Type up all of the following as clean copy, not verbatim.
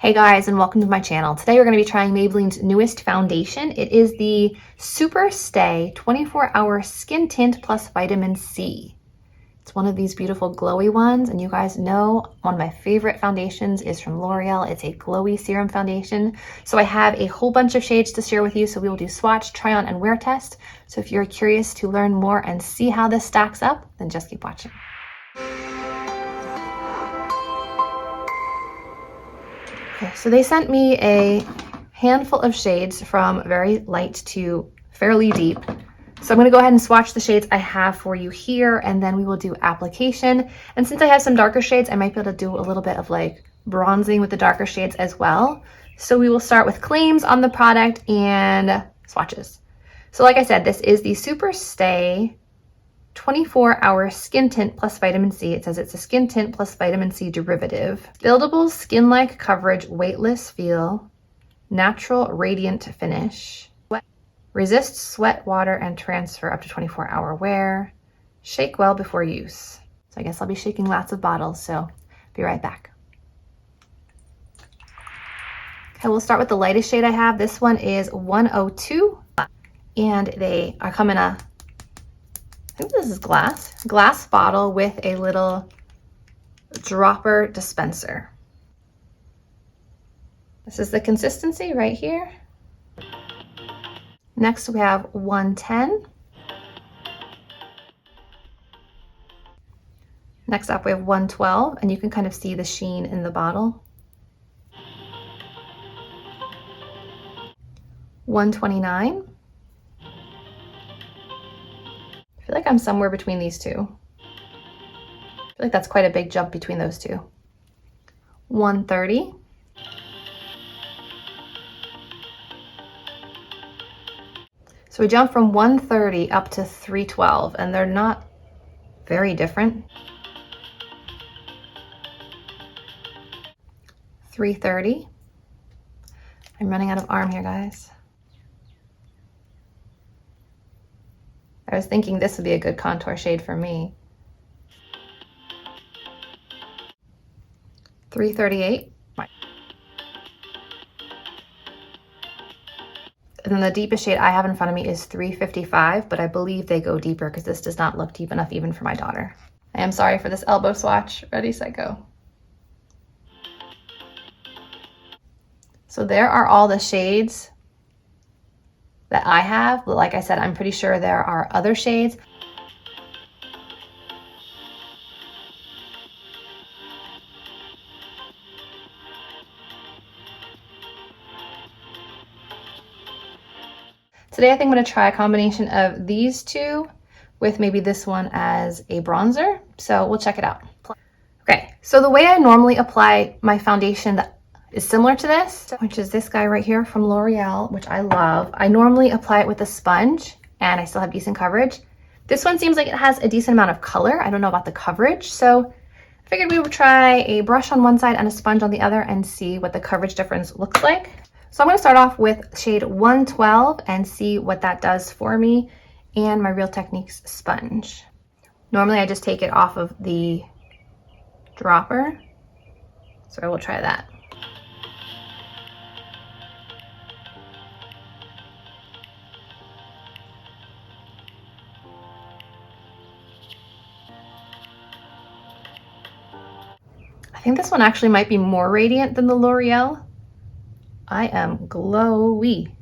Hey guys, and welcome to my channel. Today we're going to be trying Maybelline's newest foundation. It is the Superstay 24-Hour Skin Tint Plus Vitamin C. It's one of these beautiful glowy ones, and you guys know one of my favorite foundations is from L'Oreal. It's a glowy serum foundation. So I have a whole bunch of shades to share with you, so we will do swatch, try on, and wear test. So if you're curious to learn more and see how this stacks up, then just keep watching. Okay, so they sent me a handful of shades from very light to fairly deep. So I'm going to go ahead and swatch the shades I have for you here, and then we will do application. And since I have some darker shades, I might be able to do a little bit of like bronzing with the darker shades as well. So we will start with claims on the product and swatches. So like I said, this is the Superstay 24-Hour Skin Tint Plus Vitamin C. It says it's a skin tint plus vitamin C derivative. Buildable skin-like coverage, weightless feel, natural radiant finish, resists sweat, water, and transfer up to 24-hour wear, shake well before use. So I guess I'll be shaking lots of bottles, so be right back. Okay, we'll start with the lightest shade I have. This one is 102, and they are coming in a, I think this is glass bottle with a little dropper dispenser. This is the consistency right here. Next we have 110. Next up we have 112, and you can kind of see the sheen in the bottle. 129. I feel like I'm somewhere between these two. I feel like that's quite a big jump between those two. 130. So we jump from 130 up to 312, and they're not very different. 330. I'm running out of arm here, guys. I was thinking this would be a good contour shade for me. 338. And then the deepest shade I have in front of me is 355, but I believe they go deeper because this does not look deep enough even for my daughter. I am sorry for this elbow swatch. Ready, set, go. So there are all the shades that I have, but like I said, I'm pretty sure there are other shades. Today I think I'm going to try a combination of these two with maybe this one as a bronzer, so we'll check it out. Okay, so the way I normally apply my foundation that is similar to this, which is this guy right here from L'Oreal, which I love. I normally apply it with a sponge, and I still have decent coverage. This one seems like it has a decent amount of color. I don't know about the coverage, so I figured we would try a brush on one side and a sponge on the other and see what the coverage difference looks like. So I'm going to start off with shade 112 and see what that does for me, and my Real Techniques sponge. Normally I just take it off of the dropper, so I will try that. I think this one actually might be more radiant than the L'Oreal. I am glowy.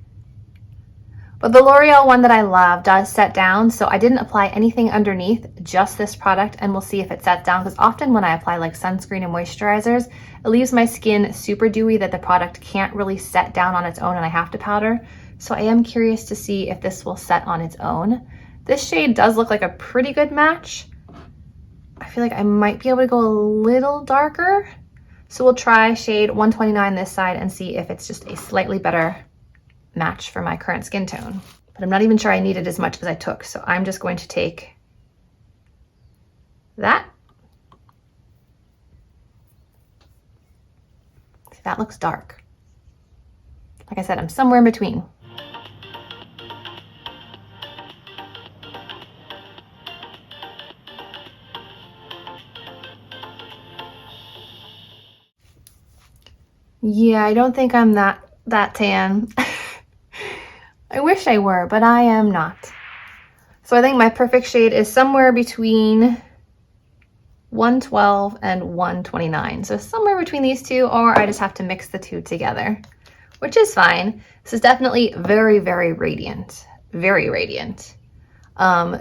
But the L'Oreal one that I love does set down, so I didn't apply anything underneath, just this product, and we'll see if it sets down, because often when I apply like sunscreen and moisturizers, it leaves my skin super dewy that the product can't really set down on its own and I have to powder. So I am curious to see if this will set on its own. This shade does look like a pretty good match. I feel like I might be able to go a little darker. So we'll try shade 129 this side and see if it's just a slightly better match for my current skin tone. But I'm not even sure I needed as much as I took, so I'm just going to take that. See, that looks dark. Like I said, I'm somewhere in between. Yeah, I don't think I'm that tan. I wish I were, but I am not. So I think my perfect shade is somewhere between 112 and 129. So somewhere between these two, or I just have to mix the two together, which is fine. This is definitely very, very radiant, very radiant.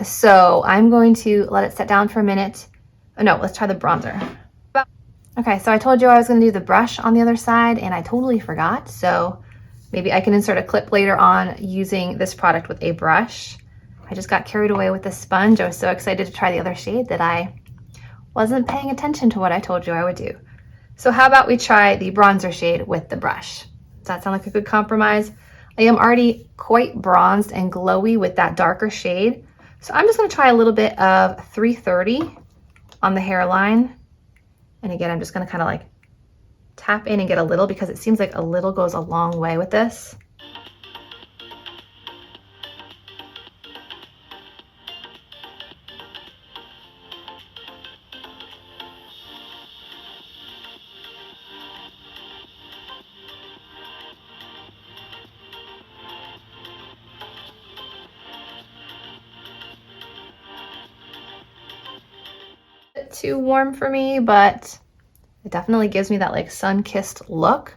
So I'm going to let it set down for a minute. Oh no, let's try the bronzer. Okay, so I told you I was gonna do the brush on the other side and I totally forgot. So maybe I can insert a clip later on using this product with a brush. I just got carried away with the sponge. I was so excited to try the other shade that I wasn't paying attention to what I told you I would do. So how about we try the bronzer shade with the brush? Does that sound like a good compromise? I am already quite bronzed and glowy with that darker shade. So I'm just gonna try a little bit of 330 on the hairline. And again, I'm just gonna kind of like tap in and get a little, because it seems like a little goes a long way with this. Too warm for me, but it definitely gives me that like sun-kissed look.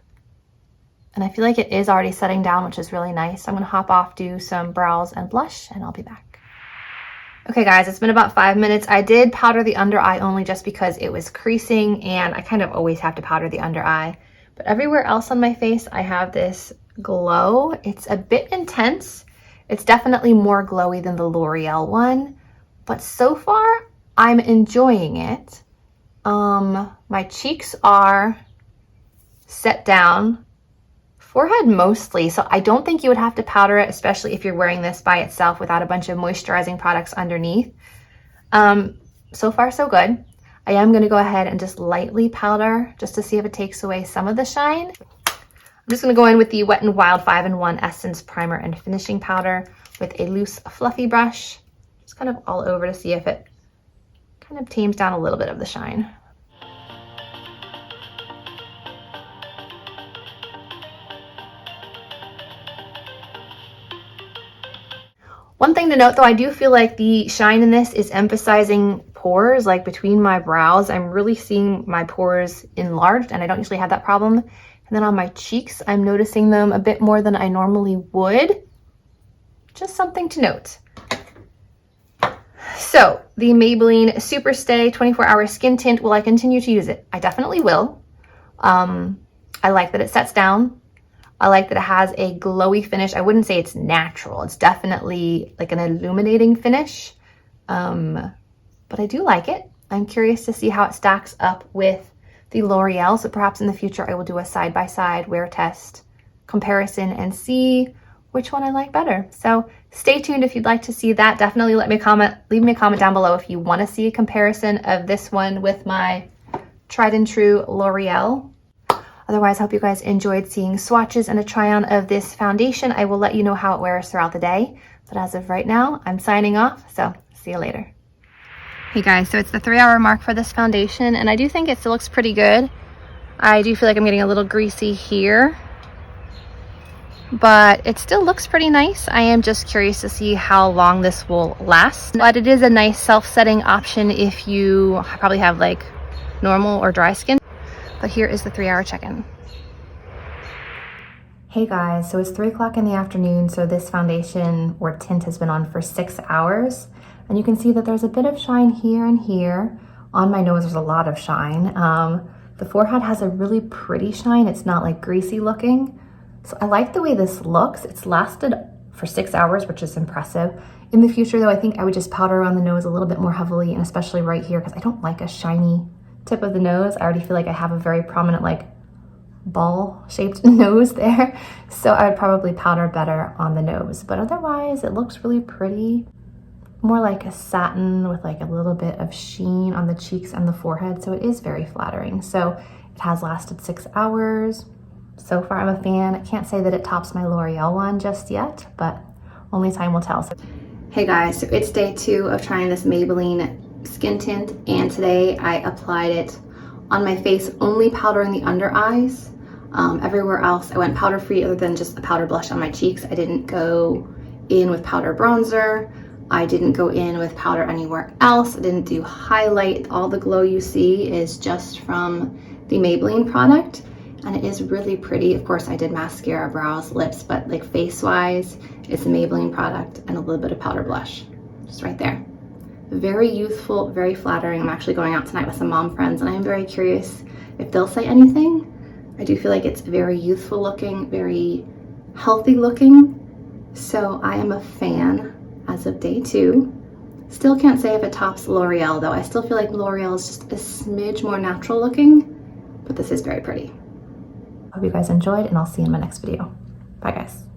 And I feel like it is already setting down, which is really nice. I'm gonna hop off, do some brows and blush, and I'll be back. Okay guys, it's been about 5 minutes. I did powder the under eye only just because it was creasing, and I kind of always have to powder the under eye. But everywhere else on my face, I have this glow. It's a bit intense. It's definitely more glowy than the L'Oreal one, but so far, I'm enjoying it. My cheeks are set down, forehead mostly, so I don't think you would have to powder it, especially if you're wearing this by itself without a bunch of moisturizing products underneath. So far so good. I am gonna go ahead and just lightly powder just to see if it takes away some of the shine. I'm just gonna go in with the Wet n Wild 5-in-1 Essence Primer and Finishing Powder with a loose fluffy brush, just kind of all over to see if it kind of tames down a little bit of the shine. One thing to note though, I do feel like the shine in this is emphasizing pores, like between my brows. I'm really seeing my pores enlarged, and I don't usually have that problem. And then on my cheeks, I'm noticing them a bit more than I normally would. Just something to note. So the Maybelline Superstay 24-hour skin tint, will I continue to use it? I definitely will. I like that it sets down. I like that it has a glowy finish. I wouldn't say it's natural. It's definitely like an illuminating finish, but I do like it. I'm curious to see how it stacks up with the L'Oreal. So perhaps in the future, I will do a side-by-side wear test comparison and see which one I like better. So stay tuned if you'd like to see that. Definitely leave me a comment down below if you want to see a comparison of this one with my tried and true L'Oreal. Otherwise, I hope you guys enjoyed seeing swatches and a try on of this foundation. I will let you know how it wears throughout the day. But as of right now, I'm signing off, so see you later. Hey guys, so it's the 3-hour mark for this foundation, and I do think it still looks pretty good. I do feel like I'm getting a little greasy here, but it still looks pretty nice. I am just curious to see how long this will last. But it is a nice self-setting option if you probably have like normal or dry skin. But here is the 3-hour check-in. Hey guys, so it's 3 o'clock in the afternoon, so this foundation or tint has been on for 6 hours. And you can see that there's a bit of shine here and here. On my nose, there's a lot of shine. The forehead has a really pretty shine. It's not like greasy looking. So I like the way this looks. It's lasted for 6 hours, which is impressive. In the future though, I think I would just powder around the nose a little bit more heavily, and especially right here, because I don't like a shiny tip of the nose. I already feel like I have a very prominent like ball shaped nose there. So I would probably powder better on the nose, but otherwise it looks really pretty. More like a satin with like a little bit of sheen on the cheeks and the forehead. So it is very flattering. So it has lasted 6 hours. So far I'm a fan. I can't say that it tops my L'Oreal one just yet, but only time will tell. Hey guys, so it's day 2 of trying this Maybelline skin tint, and today I applied it on my face, only powdering the under eyes. Everywhere else, I went powder free other than just a powder blush on my cheeks. I didn't go in with powder bronzer. I didn't go in with powder anywhere else. I didn't do highlight. All the glow you see is just from the Maybelline product, and it is really pretty. Of course, I did mascara, brows, lips, but like face-wise, it's a Maybelline product and a little bit of powder blush, just right there. Very youthful, very flattering. I'm actually going out tonight with some mom friends, and I'm very curious if they'll say anything. I do feel like it's very youthful looking, very healthy looking. So I am a fan as of day 2. Still can't say if it tops L'Oreal though. I still feel like L'Oreal is just a smidge more natural looking, but this is very pretty. Hope you guys enjoyed, and I'll see you in my next video. Bye guys.